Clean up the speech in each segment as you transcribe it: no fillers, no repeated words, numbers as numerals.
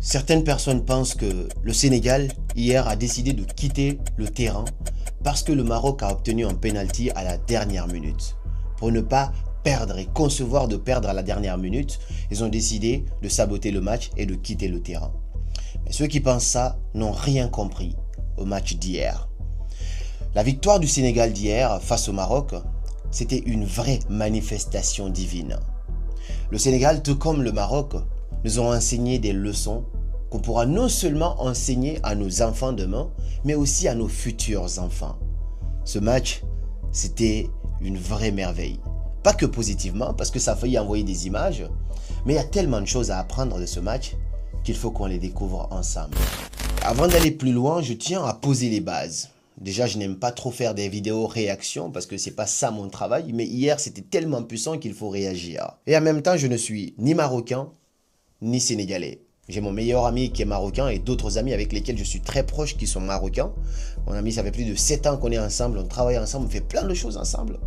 Certaines personnes pensent que le Sénégal, hier, a décidé de quitter le terrain parce que le Maroc a obtenu un penalty à la dernière minute. Pour ne pas perdre et concevoir de perdre à la dernière minute, ils ont décidé de saboter le match et de quitter le terrain. Mais ceux qui pensent ça n'ont rien compris au match d'hier. La victoire du Sénégal d'hier face au Maroc, c'était une vraie manifestation divine. Le Sénégal, tout comme le Maroc, nous ont enseigné des leçons qu'on pourra non seulement enseigner à nos enfants demain, mais aussi à nos futurs enfants. Ce match, c'était une vraie merveille. Pas que positivement, parce que ça a failli envoyer des images, mais il y a tellement de choses à apprendre de ce match qu'il faut qu'on les découvre ensemble. Avant d'aller plus loin, je tiens à poser les bases. Déjà, je n'aime pas trop faire des vidéos réactions parce que c'est pas ça mon travail, mais hier, c'était tellement puissant qu'il faut réagir. Et en même temps, je ne suis ni marocain, ni sénégalais. J'ai mon meilleur ami qui est marocain et d'autres amis avec lesquels je suis très proche qui sont marocains. Mon ami, ça fait plus de 7 ans qu'on est ensemble, on travaille ensemble, on fait plein de choses ensemble.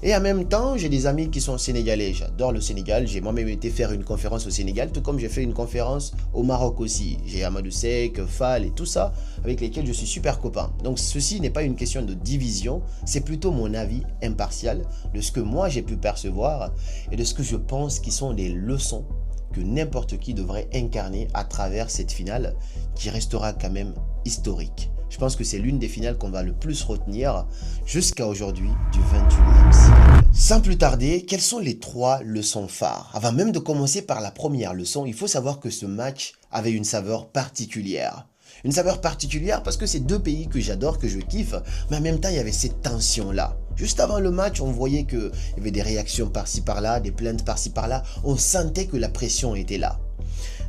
Et en même temps, j'ai des amis qui sont sénégalais. J'adore le Sénégal. J'ai moi-même été faire une conférence au Sénégal, tout comme j'ai fait une conférence au Maroc aussi. J'ai Amadou Seck, Fall et tout ça, avec lesquels je suis super copain. Donc ceci n'est pas une question de division, c'est plutôt mon avis impartial de ce que moi j'ai pu percevoir et de ce que je pense qui sont des leçons que n'importe qui devrait incarner à travers cette finale qui restera quand même historique. Je pense que c'est l'une des finales qu'on va le plus retenir jusqu'à aujourd'hui du 21e siècle. Sans plus tarder, quelles sont les 3 leçons phares? Avant même de commencer par la première leçon, il faut savoir que ce match avait une saveur particulière. Une saveur particulière parce que c'est 2 pays que j'adore, que je kiffe, mais en même temps, il y avait cette tension-là. Juste avant le match, on voyait qu'il y avait des réactions par-ci par-là, des plaintes par-ci par-là. On sentait que la pression était là.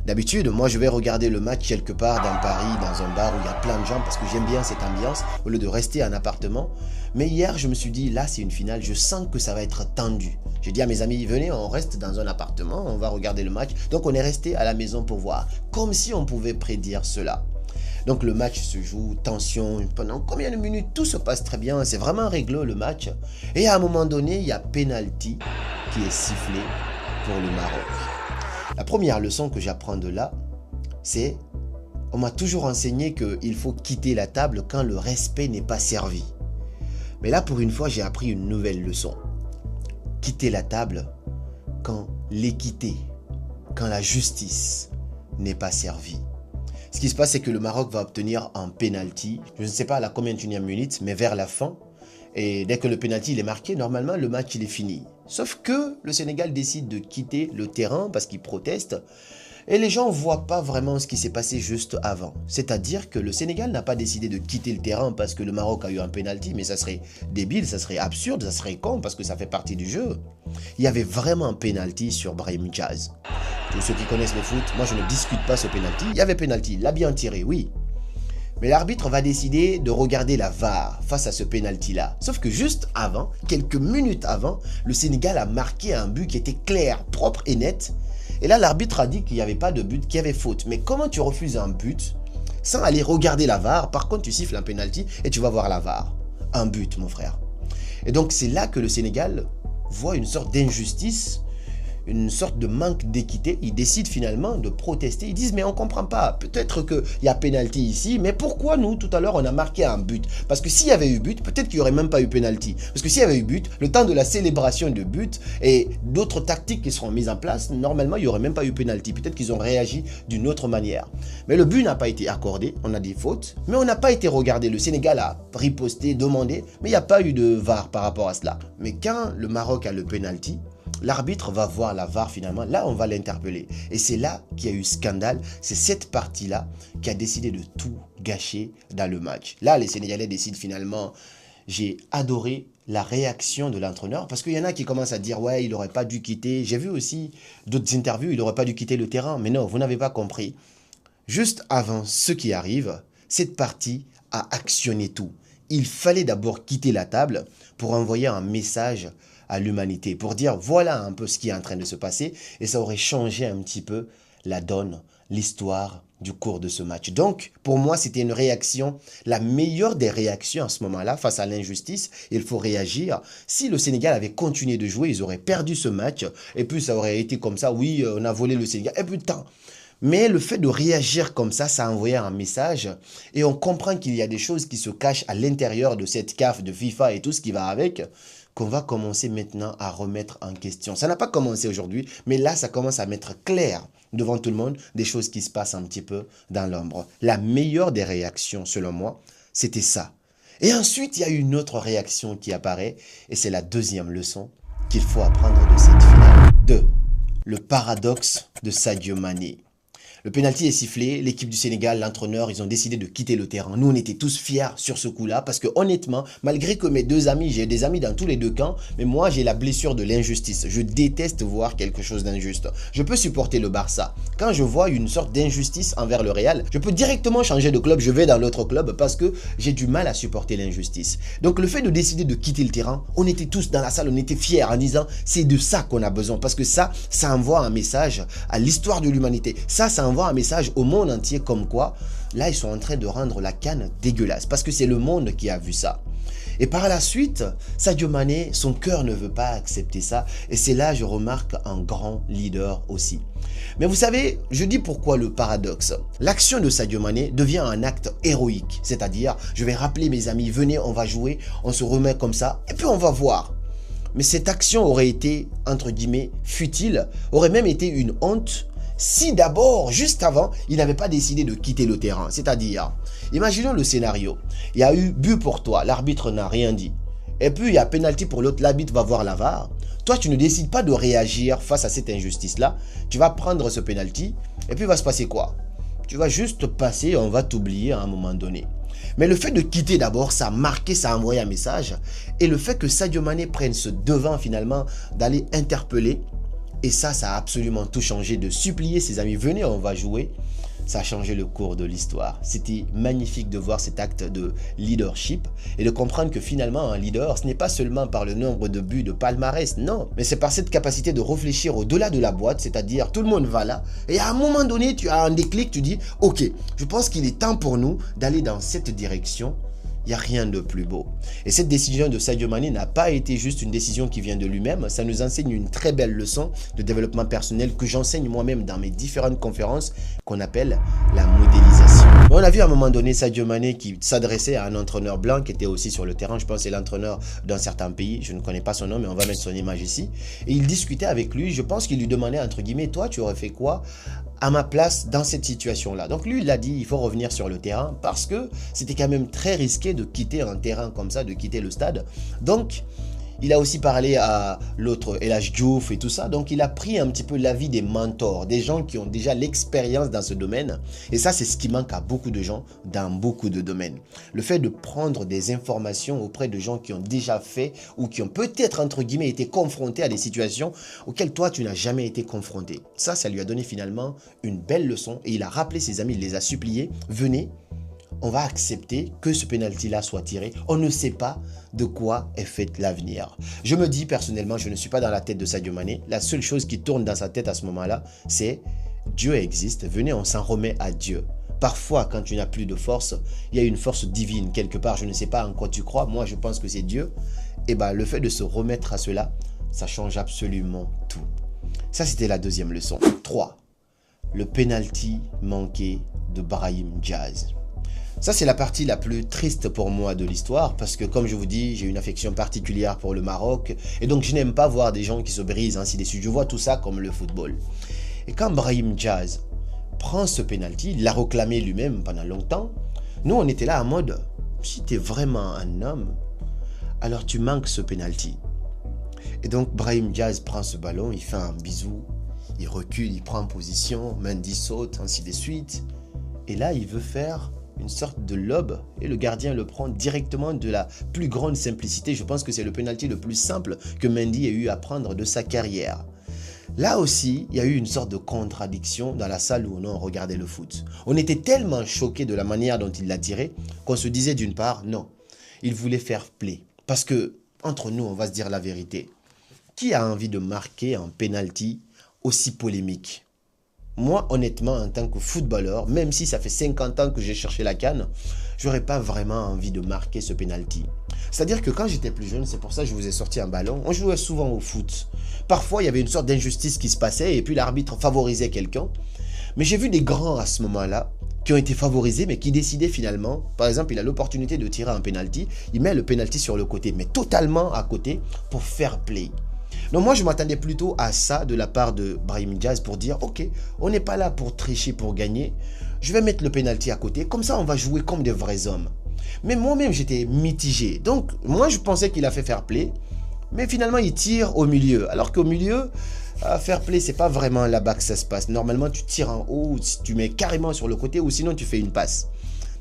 D'habitude, moi je vais regarder le match quelque part dans Paris, dans un bar où il y a plein de gens parce que j'aime bien cette ambiance au lieu de rester en appartement. Mais hier, je me suis dit, là c'est une finale, je sens que ça va être tendu. J'ai dit à mes amis, venez, on reste dans un appartement, on va regarder le match. Donc on est resté à la maison pour voir, comme si on pouvait prédire cela. Donc le match se joue, tension, pendant combien de minutes, tout se passe très bien, c'est vraiment réglo le match. Et à un moment donné, il y a penalty qui est sifflé pour le Maroc. La première leçon que j'apprends de là, c'est on m'a toujours enseigné qu'il faut quitter la table quand le respect n'est pas servi. Mais là, pour une fois, j'ai appris une nouvelle leçon. Quitter la table quand l'équité, quand la justice n'est pas servie. Ce qui se passe, c'est que le Maroc va obtenir un penalty, je ne sais pas à la combien-e minute, mais vers la fin. Et dès que le penalty il est marqué, normalement le match il est fini. Sauf que le Sénégal décide de quitter le terrain parce qu'il proteste. Et les gens ne voient pas vraiment ce qui s'est passé juste avant. C'est-à-dire que le Sénégal n'a pas décidé de quitter le terrain parce que le Maroc a eu un penalty, mais ça serait débile, ça serait absurde, ça serait con parce que ça fait partie du jeu. Il y avait vraiment un penalty sur Brahim Diaz. Tous ceux qui connaissent le foot, moi je ne discute pas ce penalty. Il y avait penalty, il l'a bien tiré, oui. Mais l'arbitre va décider de regarder la VAR face à ce penalty-là. Sauf que juste avant, quelques minutes avant, le Sénégal a marqué un but qui était clair, propre et net. Et là, l'arbitre a dit qu'il n'y avait pas de but, qu'il y avait faute. Mais comment tu refuses un but sans aller regarder la VAR? Par contre, tu siffles un penalty et tu vas voir la VAR. Un but, mon frère. Et donc, c'est là que le Sénégal voit une sorte d'injustice, une sorte de manque d'équité. Ils décident finalement de protester. Ils disent mais on ne comprend pas, peut-être qu'il y a pénalty ici, mais pourquoi nous tout à l'heure on a marqué un but? Parce que s'il y avait eu but, peut-être qu'il n'y aurait même pas eu pénalty. Parce que s'il y avait eu but, le temps de la célébration de but et d'autres tactiques qui seront mises en place, normalement il n'y aurait même pas eu pénalty. Peut-être qu'ils ont réagi d'une autre manière. Mais le but n'a pas été accordé, on a des fautes, mais on n'a pas été regardé. Le Sénégal a riposté, demandé, mais il n'y a pas eu de VAR par rapport à cela. Mais quand le Maroc a le pénalty, l'arbitre va voir la VAR finalement, là on va l'interpeller. Et c'est là qu'il y a eu scandale, c'est cette partie-là qui a décidé de tout gâcher dans le match. Là les Sénégalais décident finalement, j'ai adoré la réaction de l'entraîneur parce qu'il y en a qui commencent à dire ouais il n'aurait pas dû quitter. J'ai vu aussi d'autres interviews, il n'aurait pas dû quitter le terrain. Mais non, vous n'avez pas compris. Juste avant ce qui arrive, cette partie a actionné tout. Il fallait d'abord quitter la table pour envoyer un message à l'humanité, pour dire voilà un peu ce qui est en train de se passer et ça aurait changé un petit peu la donne, l'histoire du cours de ce match. Donc, pour moi, c'était une réaction, la meilleure des réactions à ce moment-là, face à l'injustice. Il faut réagir. Si le Sénégal avait continué de jouer, ils auraient perdu ce match. Et puis, ça aurait été comme ça. Oui, on a volé le Sénégal. Et putain, Mais le fait de réagir comme ça a envoyé un message et on comprend qu'il y a des choses qui se cachent à l'intérieur de cette CAF de FIFA et tout ce qui va avec, qu'on va commencer maintenant à remettre en question. Ça n'a pas commencé aujourd'hui, mais là, ça commence à mettre clair devant tout le monde des choses qui se passent un petit peu dans l'ombre. La meilleure des réactions, selon moi, c'était ça. Et ensuite, il y a une autre réaction qui apparaît et c'est la deuxième leçon qu'il faut apprendre de cette finale. 2. Le paradoxe de Sadio Mané. Le pénalty est sifflé, l'équipe du Sénégal, l'entraîneur, ils ont décidé de quitter le terrain. Nous, on était tous fiers sur ce coup-là parce que honnêtement, malgré que mes deux amis, j'ai des amis dans tous les deux camps, mais moi, j'ai la blessure de l'injustice. Je déteste voir quelque chose d'injuste. Je peux supporter le Barça. Quand je vois une sorte d'injustice envers le Real, je peux directement changer de club, je vais dans l'autre club parce que j'ai du mal à supporter l'injustice. Donc, le fait de décider de quitter le terrain, on était tous dans la salle, on était fiers en disant, c'est de ça qu'on a besoin parce que ça envoie un message à l'histoire de l'humanité. Ça envoie un message au monde entier comme quoi, là, ils sont en train de rendre la CAN dégueulasse parce que c'est le monde qui a vu ça. Et par la suite, Sadio Mané, son cœur ne veut pas accepter ça. Et c'est là, je remarque, un grand leader aussi. Mais vous savez, je dis pourquoi le paradoxe. L'action de Sadio Mané devient un acte héroïque. C'est-à-dire, je vais rappeler mes amis, venez, on va jouer, on se remet comme ça, et puis on va voir. Mais cette action aurait été, entre guillemets, futile, aurait même été une honte si d'abord, juste avant, il n'avait pas décidé de quitter le terrain. C'est-à-dire, imaginons le scénario. Il y a eu but pour toi, l'arbitre n'a rien dit. Et puis, il y a pénalty pour l'autre, l'arbitre va voir la VAR. Toi, tu ne décides pas de réagir face à cette injustice-là. Tu vas prendre ce pénalty et puis il va se passer quoi? Tu vas juste passer et on va t'oublier à un moment donné. Mais le fait de quitter d'abord, ça a marqué, ça a envoyé un message. Et le fait que Sadio Mané prenne ce devant finalement d'aller interpeller, et ça a absolument tout changé, de supplier ses amis, venez, on va jouer. Ça a changé le cours de l'histoire. C'était magnifique de voir cet acte de leadership et de comprendre que finalement, un leader, ce n'est pas seulement par le nombre de buts, de palmarès, non. Mais c'est par cette capacité de réfléchir au-delà de la boîte, c'est-à-dire tout le monde va là. Et à un moment donné, tu as un déclic, tu dis, ok, je pense qu'il est temps pour nous d'aller dans cette direction. Il n'y a rien de plus beau. Et cette décision de Sadio Mané n'a pas été juste une décision qui vient de lui-même. Ça nous enseigne une très belle leçon de développement personnel que j'enseigne moi-même dans mes différentes conférences qu'on appelle la modélisation. On a vu à un moment donné Sadio Mané qui s'adressait à un entraîneur blanc qui était aussi sur le terrain. Je pense que c'est l'entraîneur d'un certain pays. Je ne connais pas son nom, mais on va mettre son image ici. Et il discutait avec lui. Je pense qu'il lui demandait, entre guillemets, toi, tu aurais fait quoi à ma place dans cette situation-là? Donc lui, il a dit, il faut revenir sur le terrain parce que c'était quand même très risqué de quitter un terrain comme ça, de quitter le stade. Donc, il a aussi parlé à l'autre, El Hadji Diouf et tout ça. Donc, il a pris un petit peu l'avis des mentors, des gens qui ont déjà l'expérience dans ce domaine. Et ça, c'est ce qui manque à beaucoup de gens dans beaucoup de domaines. Le fait de prendre des informations auprès de gens qui ont déjà fait ou qui ont peut-être, entre guillemets, été confrontés à des situations auxquelles toi, tu n'as jamais été confronté. Ça lui a donné finalement une belle leçon. Et il a rappelé ses amis, il les a suppliés, venez, on va accepter que ce pénalty-là soit tiré. On ne sait pas de quoi est fait l'avenir. Je me dis personnellement, je ne suis pas dans la tête de Sadio Mané. La seule chose qui tourne dans sa tête à ce moment-là, c'est Dieu existe. Venez, on s'en remet à Dieu. Parfois, quand tu n'as plus de force, il y a une force divine quelque part. Je ne sais pas en quoi tu crois. Moi, je pense que c'est Dieu. Et bien, le fait de se remettre à cela, ça change absolument tout. Ça, c'était la deuxième leçon. 3. Le pénalty manqué de Brahim Diaz. Ça, c'est la partie la plus triste pour moi de l'histoire parce que, comme je vous dis, j'ai une affection particulière pour le Maroc et donc je n'aime pas voir des gens qui se brisent ainsi de suite. Je vois tout ça comme le football. Et quand Brahim Diaz prend ce penalty, il l'a réclamé lui-même pendant longtemps, nous, on était là en mode, si tu es vraiment un homme, alors tu manques ce penalty. Et donc, Brahim Diaz prend ce ballon, il fait un bisou, il recule, il prend position, Mendy saute, ainsi de suite. Et là, il veut faire une sorte de lob et le gardien le prend directement de la plus grande simplicité. Je pense que c'est le penalty le plus simple que Mendy ait eu à prendre de sa carrière. Là aussi, il y a eu une sorte de contradiction dans la salle où on regardait le foot. On était tellement choqués de la manière dont il l'a tiré qu'on se disait d'une part, non, il voulait faire play. Parce que, entre nous, on va se dire la vérité. Qui a envie de marquer un penalty aussi polémique? Moi, honnêtement, en tant que footballeur, même si ça fait 50 ans que j'ai cherché la CAN, j'aurais pas vraiment envie de marquer ce penalty. C'est-à-dire que quand j'étais plus jeune, c'est pour ça que je vous ai sorti un ballon, on jouait souvent au foot. Parfois, il y avait une sorte d'injustice qui se passait et puis l'arbitre favorisait quelqu'un. Mais j'ai vu des grands à ce moment-là qui ont été favorisés, mais qui décidaient finalement, par exemple, il a l'opportunité de tirer un penalty, il met le penalty sur le côté, mais totalement à côté pour faire play. Donc moi, je m'attendais plutôt à ça de la part de Brahim Diaz pour dire, ok, on n'est pas là pour tricher, pour gagner, je vais mettre le penalty à côté, comme ça on va jouer comme des vrais hommes. Mais moi-même, j'étais mitigé. Donc moi, je pensais qu'il a fait fair play, mais finalement, il tire au milieu. Alors qu'au milieu, fair play, c'est pas vraiment là-bas que ça se passe. Normalement, tu tires en haut, tu mets carrément sur le côté ou sinon tu fais une passe.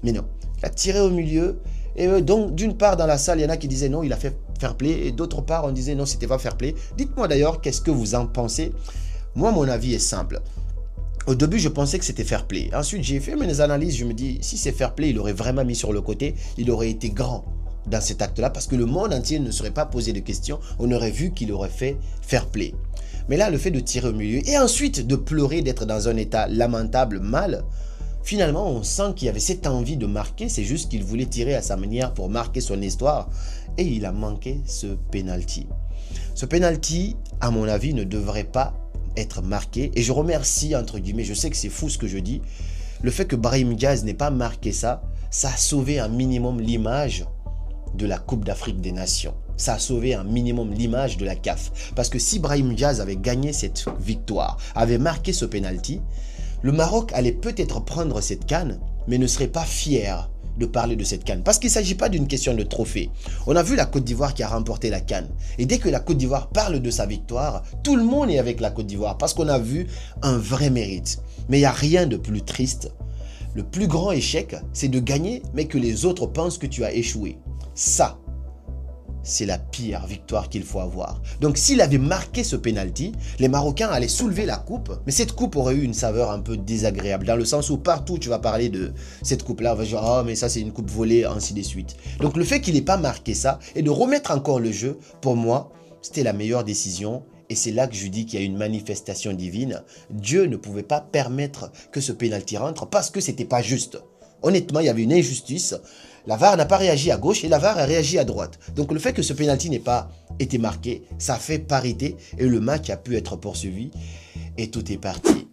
Mais non, il a tiré au milieu. Et donc, d'une part, dans la salle, il y en a qui disaient non, il a fait fair play. Et d'autre part, on disait non, c'était pas fair play. Dites-moi d'ailleurs, qu'est-ce que vous en pensez? Moi, mon avis est simple. Au début, je pensais que c'était fair play. Ensuite, j'ai fait mes analyses. Je me dis, si c'est fair play, il aurait vraiment mis sur le côté. Il aurait été grand dans cet acte-là parce que le monde entier ne serait pas posé de questions. On aurait vu qu'il aurait fait fair play. Mais là, le fait de tirer au milieu et ensuite de pleurer, d'être dans un état lamentable, mal, finalement, on sent qu'il y avait cette envie de marquer. C'est juste qu'il voulait tirer à sa manière pour marquer son histoire et il a manqué ce penalty. Ce penalty, à mon avis, ne devrait pas être marqué. Et je remercie, entre guillemets, je sais que c'est fou ce que je dis, le fait que Brahim Diaz n'ait pas marqué ça, ça a sauvé un minimum l'image de la Coupe d'Afrique des Nations. Ça a sauvé un minimum l'image de la CAF. Parce que si Brahim Diaz avait gagné cette victoire, avait marqué ce penalty, le Maroc allait peut-être prendre cette CAN, mais ne serait pas fier de parler de cette CAN. Parce qu'il ne s'agit pas d'une question de trophée. On a vu la Côte d'Ivoire qui a remporté la CAN. Et dès que la Côte d'Ivoire parle de sa victoire, tout le monde est avec la Côte d'Ivoire parce qu'on a vu un vrai mérite. Mais il n'y a rien de plus triste. Le plus grand échec, c'est de gagner, mais que les autres pensent que tu as échoué. Ça, c'est la pire victoire qu'il faut avoir. Donc s'il avait marqué ce penalty, les Marocains allaient soulever la coupe, mais cette coupe aurait eu une saveur un peu désagréable, dans le sens où partout tu vas parler de cette coupe-là, on va dire « Oh mais ça c'est une coupe volée », ainsi de suite. Donc le fait qu'il n'ait pas marqué ça, et de remettre encore le jeu, pour moi, c'était la meilleure décision. Et c'est là que je dis qu'il y a une manifestation divine. Dieu ne pouvait pas permettre que ce penalty rentre parce que c'était pas juste. Honnêtement, il y avait une injustice. La VAR n'a pas réagi à gauche et la VAR a réagi à droite. Donc le fait que ce penalty n'ait pas été marqué, ça fait parité et le match a pu être poursuivi et tout est parti.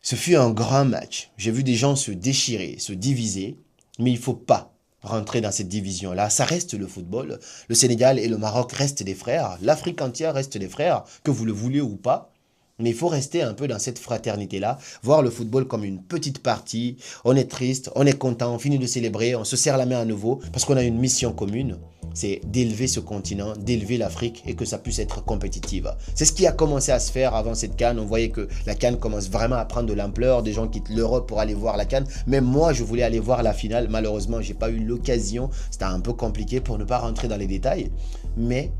Ce fut un grand match. J'ai vu des gens se déchirer, se diviser, mais il ne faut pas rentrer dans cette division-là. Ça reste le football. Le Sénégal et le Maroc restent des frères. L'Afrique entière reste des frères, que vous le vouliez ou pas. Mais il faut rester un peu dans cette fraternité-là, voir le football comme une petite partie. On est triste, on est content, on finit de célébrer, on se serre la main à nouveau parce qu'on a une mission commune. C'est d'élever ce continent, d'élever l'Afrique et que ça puisse être compétitive. C'est ce qui a commencé à se faire avant cette CAN. On voyait que la CAN commence vraiment à prendre de l'ampleur. Des gens quittent l'Europe pour aller voir la CAN. Même moi, je voulais aller voir la finale. Malheureusement, je n'ai pas eu l'occasion. C'était un peu compliqué pour ne pas rentrer dans les détails. Mais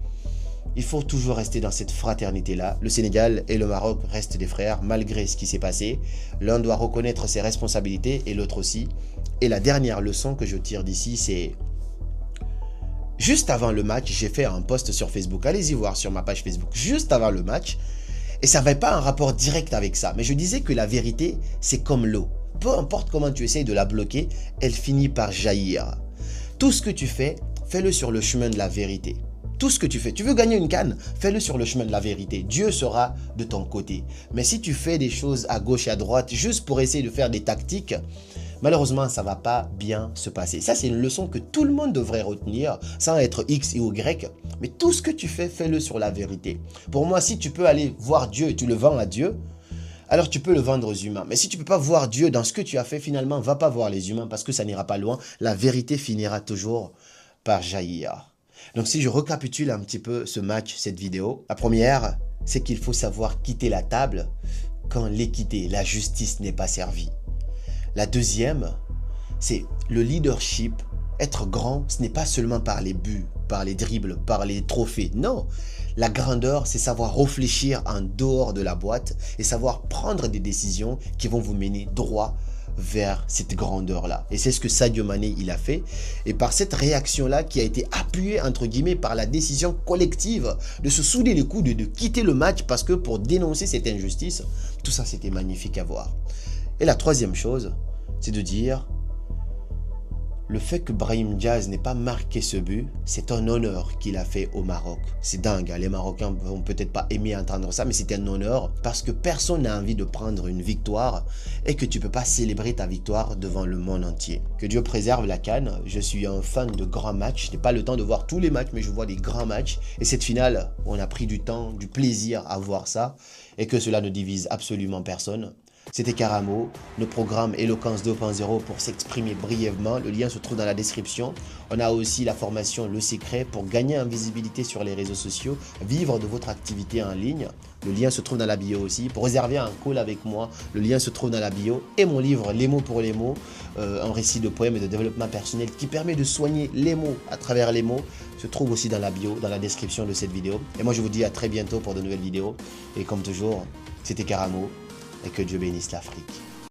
il faut toujours rester dans cette fraternité-là. Le Sénégal et le Maroc restent des frères malgré ce qui s'est passé. L'un doit reconnaître ses responsabilités et l'autre aussi. Et la dernière leçon que je tire d'ici, c'est juste avant le match, j'ai fait un post sur Facebook. Allez-y voir sur ma page Facebook. Juste avant le match. Et ça n'avait pas un rapport direct avec ça. Mais je disais que la vérité, c'est comme l'eau. Peu importe comment tu essayes de la bloquer, elle finit par jaillir. Tout ce que tu fais, fais-le sur le chemin de la vérité. Tout ce que tu fais, tu veux gagner une CAN, fais-le sur le chemin de la vérité. Dieu sera de ton côté. Mais si tu fais des choses à gauche et à droite juste pour essayer de faire des tactiques, malheureusement, ça ne va pas bien se passer. Ça, c'est une leçon que tout le monde devrait retenir, sans être X ou Y. Mais tout ce que tu fais, fais-le sur la vérité. Pour moi, si tu peux aller voir Dieu et tu le vends à Dieu, alors tu peux le vendre aux humains. Mais si tu ne peux pas voir Dieu dans ce que tu as fait, finalement, va pas voir les humains parce que ça n'ira pas loin. La vérité finira toujours par jaillir. Donc si je récapitule un petit peu ce match, cette vidéo, la première, c'est qu'il faut savoir quitter la table quand l'équité, la justice n'est pas servie. La deuxième, c'est le leadership. Être grand, ce n'est pas seulement par les buts, par les dribbles, par les trophées. Non, la grandeur, c'est savoir réfléchir en dehors de la boîte et savoir prendre des décisions qui vont vous mener droit vers cette grandeur-là. Et c'est ce que Sadio Mané, il a fait. Et par cette réaction-là, qui a été appuyée, entre guillemets, par la décision collective de se souder les coudes et de quitter le match parce que pour dénoncer cette injustice, tout ça, c'était magnifique à voir. Et la troisième chose, c'est de dire Le fait que Brahim Diaz n'ait pas marqué ce but, c'est un honneur qu'il a fait au Maroc. C'est dingue, hein? Les Marocains vont peut-être pas aimer entendre ça, mais c'est un honneur parce que personne n'a envie de prendre une victoire et que tu peux pas célébrer ta victoire devant le monde entier. Que Dieu préserve la CAN. Je suis un fan de grands matchs. Je n'ai pas le temps de voir tous les matchs, mais je vois des grands matchs. Et cette finale, on a pris du temps, du plaisir à voir ça et que cela ne divise absolument personne. C'était Karamo, le programme Eloquence 2.0 pour s'exprimer brièvement. Le lien se trouve dans la description. On a aussi la formation Le Secret pour gagner en visibilité sur les réseaux sociaux, vivre de votre activité en ligne. Le lien se trouve dans la bio aussi. Pour réserver un call avec moi, le lien se trouve dans la bio. Et mon livre Les mots pour les mots, un récit de poèmes et de développement personnel qui permet de soigner les mots à travers les mots, se trouve aussi dans la bio, dans la description de cette vidéo. Et moi je vous dis à très bientôt pour de nouvelles vidéos. Et comme toujours, c'était Karamo. Et que Dieu bénisse l'Afrique.